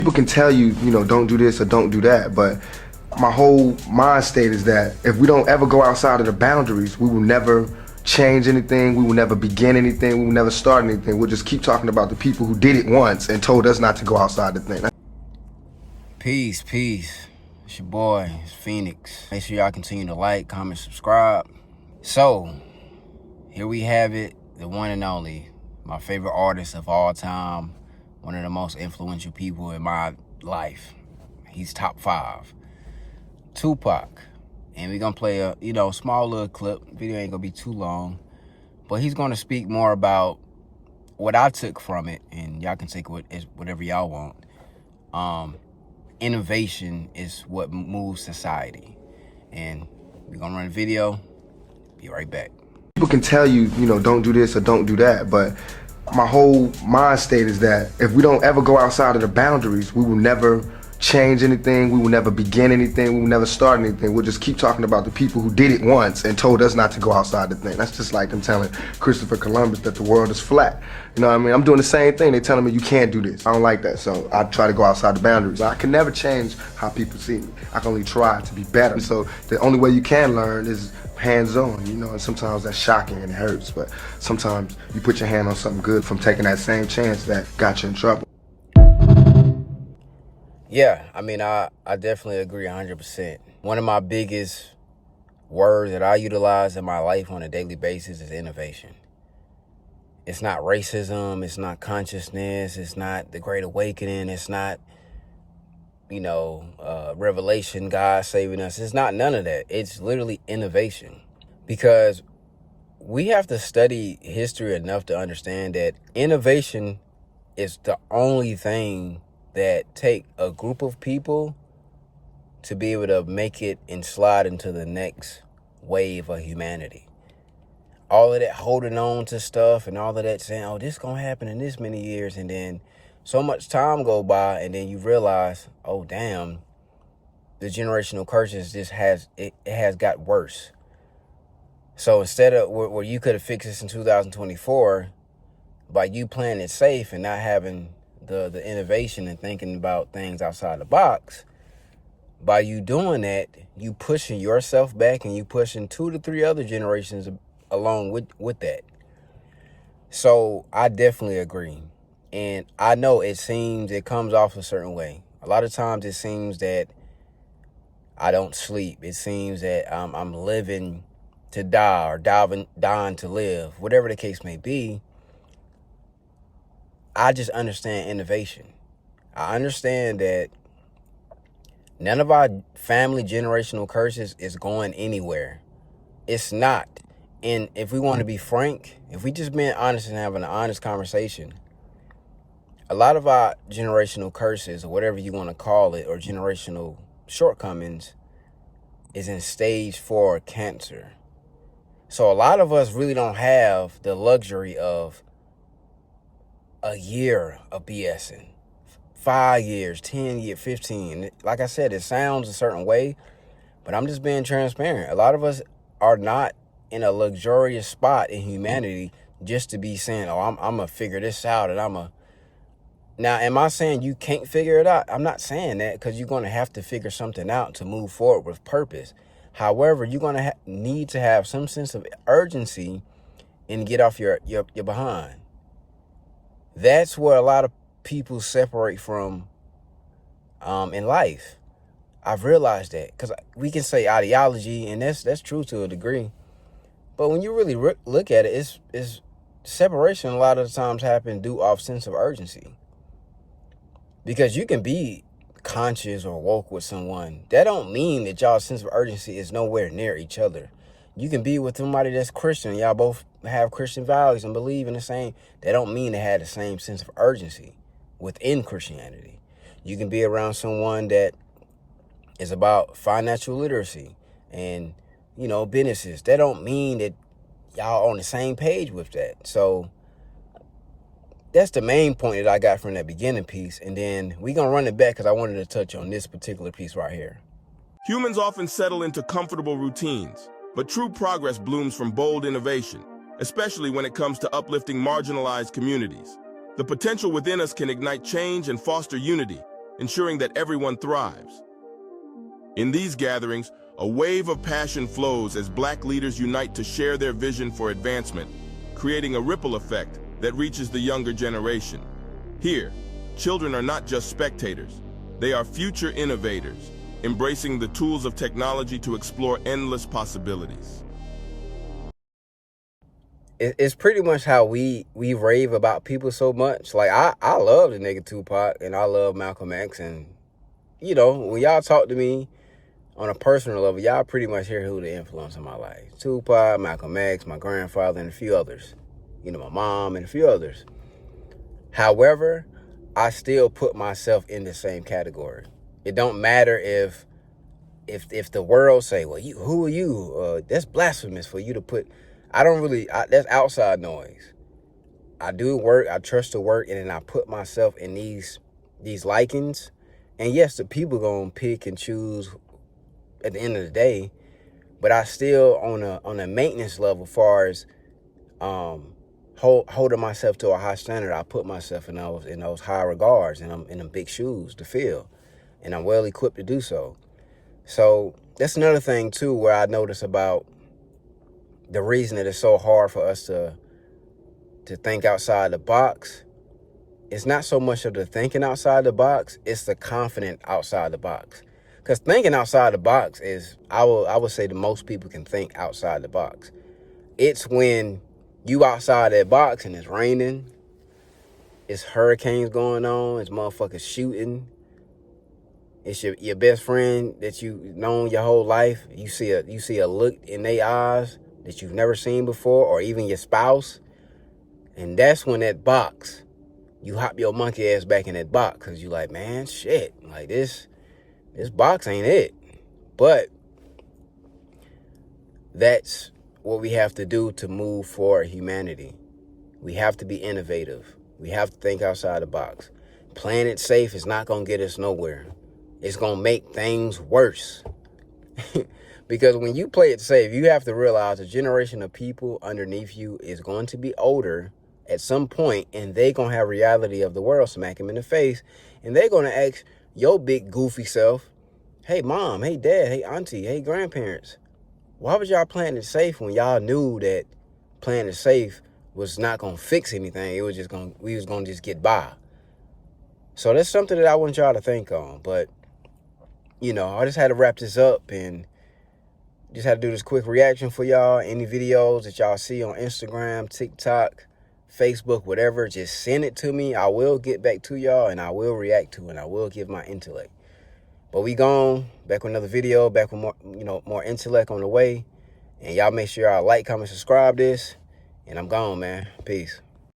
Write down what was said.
People can tell you, don't do this or don't do that, but my whole mind state is that if we don't ever go outside of the boundaries, we will never change anything, we will never begin anything, we will never start anything. We'll just keep talking about the people who did it once and told us not to go outside the thing. Peace. It's your boy, it's Phoenix. Make sure y'all continue to like, comment, subscribe. So, here we have it, the one and only, my favorite artist of all time, one of the most influential people in my life. He's top 5. Tupac. And we're going to play a, small little clip. Video ain't going to be too long. But he's going to speak more about what I took from it. And y'all can take whatever y'all want. Innovation is what moves society. And we're going to run a video. Be right back. People can tell you, don't do this or don't do that, but my whole mind state is that if we don't ever go outside of the boundaries, we will never change anything, we will never begin anything, we will never start anything. We'll just keep talking about the people who did it once and told us not to go outside the thing. That's just like them telling Christopher Columbus that the world is flat. You know what I mean? I'm doing the same thing. They're telling me you can't do this. I don't like that, so I try to go outside the boundaries. I can never change how people see me. I can only try to be better. So the only way you can learn is hands-on, and sometimes that's shocking and it hurts, but sometimes you put your hand on something good from taking that same chance that got you in trouble. Yeah, I definitely agree 100%. One of my biggest words that I utilize in my life on a daily basis is innovation. It's not racism, it's not consciousness, it's not the Great Awakening, it's not, revelation, God saving us. It's not none of that. It's literally innovation. Because we have to study history enough to understand that innovation is the only thing that take a group of people to be able to make it and slide into the next wave of humanity. All of that holding on to stuff and all of that saying, oh, this gonna happen in this many years, and then so much time go by, and then you realize, oh damn, the generational curses just has got worse. So instead of where you could have fixed this in 2024 by you playing it safe and not having the innovation and thinking about things outside the box, by you doing that, you pushing yourself back and you pushing 2 to 3 other generations along with that. So I definitely agree. And I know it comes off a certain way. A lot of times it seems that I don't sleep. It seems that I'm living to die or dying to live, whatever the case may be. I just understand innovation. I understand that none of our family generational curses is going anywhere. It's not. And if we want to be frank, if we just being honest and having an honest conversation, a lot of our generational curses, or whatever you want to call it, or generational shortcomings, is in stage 4 cancer. So a lot of us really don't have the luxury of a year of BSing, 5 years, 10 years, 15. Like I said, it sounds a certain way, but I'm just being transparent. A lot of us are not in a luxurious spot in humanity just to be saying, oh, I'm going to figure this out. And Now, am I saying you can't figure it out? I'm not saying that, because you're going to have to figure something out to move forward with purpose. However, you're going to need to have some sense of urgency and get off your behind. That's where a lot of people separate from in life. I've realized that, because we can say ideology, and that's true to a degree. But when you really look at it, it's separation a lot of the times happen due off sense of urgency. Because you can be conscious or woke with someone. That don't mean that y'all's sense of urgency is nowhere near each other. You can be with somebody that's Christian. Y'all both have Christian values and believe in the same. That don't mean they have the same sense of urgency within Christianity. You can be around someone that is about financial literacy and, businesses. That don't mean that y'all on the same page with that. So that's the main point that I got from that beginning piece. And then we're going to run it back because I wanted to touch on this particular piece right here. Humans often settle into comfortable routines, but true progress blooms from bold innovation, especially when it comes to uplifting marginalized communities. The potential within us can ignite change and foster unity, ensuring that everyone thrives. In these gatherings, a wave of passion flows as Black leaders unite to share their vision for advancement, creating a ripple effect that reaches the younger generation. Here, children are not just spectators, they are future innovators, embracing the tools of technology to explore endless possibilities. It's pretty much how we rave about people so much. Like, I love the nigga Tupac, and I love Malcolm X, and, you know, when y'all talk to me on a personal level, y'all pretty much hear who the influence in my life. Tupac, Malcolm X, my grandfather, and a few others. You know, my mom and a few others. However, I still put myself in the same category. It don't matter if the world say, well, who are you? That's blasphemous for you to put. I don't really, that's outside noise. I do work, I trust the work, and then I put myself in these likings. And yes, the people gonna pick and choose at the end of the day, but I still on a maintenance level, far as holding myself to a high standard. I put myself in those high regards, and I'm in them big shoes to fill, and I'm well equipped to do so. So that's another thing too, where I notice about the reason that it's so hard for us to think outside the box. It's not so much of the thinking outside the box, it's the confident outside the box. Because thinking outside the box is, I would say that most people can think outside the box. It's when you outside that box and it's raining, it's hurricanes going on, it's motherfuckers shooting, it's your best friend that you've known your whole life. You see a look in their eyes that you've never seen before, or even your spouse. And that's when that box, you hop your monkey ass back in that box, because you like, man, shit, like this box ain't it. But that's what we have to do to move forward humanity. We have to be innovative. We have to think outside the box. Playing it safe is not going to get us nowhere. It's going to make things worse. Because when you play it safe, you have to realize a generation of people underneath you is going to be older at some point, and they going to have reality of the world smack them in the face, and they're going to ask your big goofy self, hey mom, hey dad, hey auntie, hey grandparents, why was y'all playing it safe when y'all knew that playing it safe was not going to fix anything? It was just we was going to just get by. So that's something that I want y'all to think on. But, you know, I just had to wrap this up and just had to do this quick reaction for y'all. Any videos that y'all see on Instagram, TikTok, Facebook, whatever, just send it to me. I will get back to y'all, and I will react to it, and I will give my intellect. But we gone, back with another video, back with more intellect on the way. And y'all make sure y'all like, comment, subscribe this. And I'm gone, man. Peace.